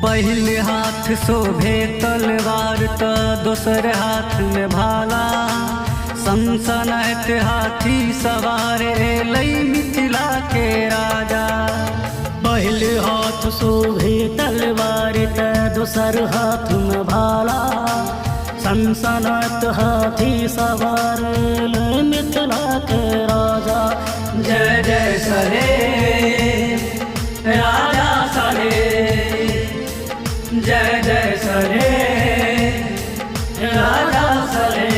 पहले हाथ शोभे तलवार त दोसर हाथ में भाला। सनसनाहट हाथी सवार एलै मिथिला के राजा। पहले हाथ शोभे तलवार त दोसर हाथ में भाला। सनसनाहट हाथी सवार एलै मिथिला के राजा। जय जय सरे राजा सरे, जय जय सरे राजा सरे।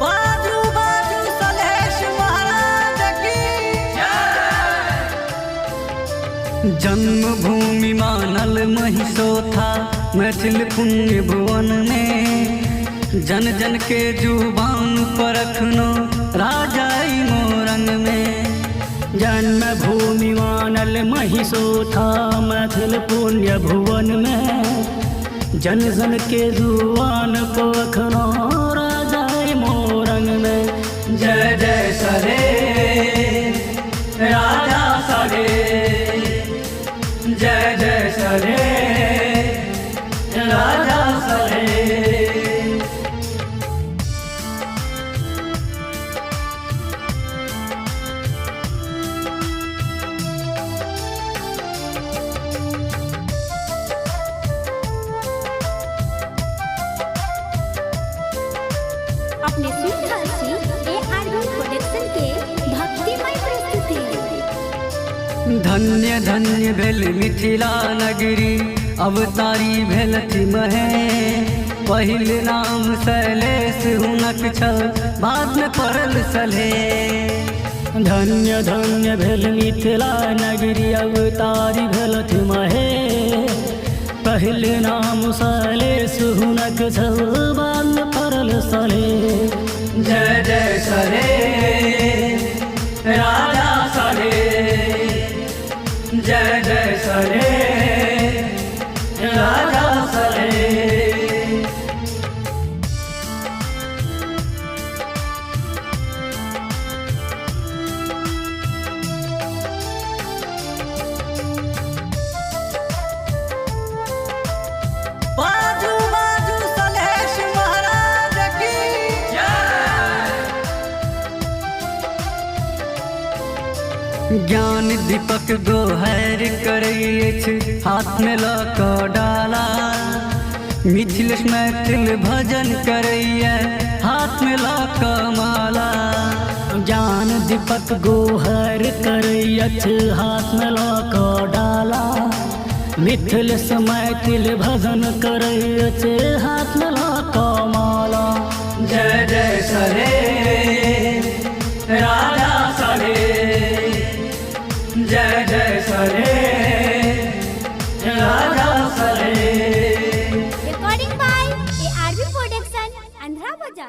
बाजू बाजू सलहेश महाराज की जन्मभूमि मानल महिषोथा मैथिल पुण्य भुवन में। जन जन के जुबान पर रखनो राजा मोरंग में। जन्मभूमि मानल महिषोथा मैथिल पुण्य भुवन में। जन जन के जुबान पर रखनो राजा मोरंग में। जय जय सरे राजा सरे, जय जय सरे राजा सरे। अपने सुधासी ARV प्रोडक्शन के भक्तिमय प्रस्तुति। धन्य धन्य भेल मिथिला नगरी अवतारी भेलथि महे। पहिल नाम शैलेश हुनक छल बाद में पड़ल सले। धन्य धन्य भेल मिथिला नगरी अवतारी भेलथि महे। पहिल नाम शैलेश हुनक छल बाद में पड़ल सले। जय जय सरे राजा सरे, जय जय सरे राजा सरे। बाजू बाजू सलहेश महाराज की ज्ञान दीपक गोहर करैछ हाथ में ल क डाला। मिथिलेश मैथिल भजन करैया हाथ में ल क माला। ज्ञान दीपक गोहर करैछ हाथ में ल क डाला। मिथिलेश मैथिल भजन करैछ हाथ में ल क माला। जय जय सरे राजा सरे, जय जय सरे राजा सरे। Recording by ARV Production, Andhra Baja.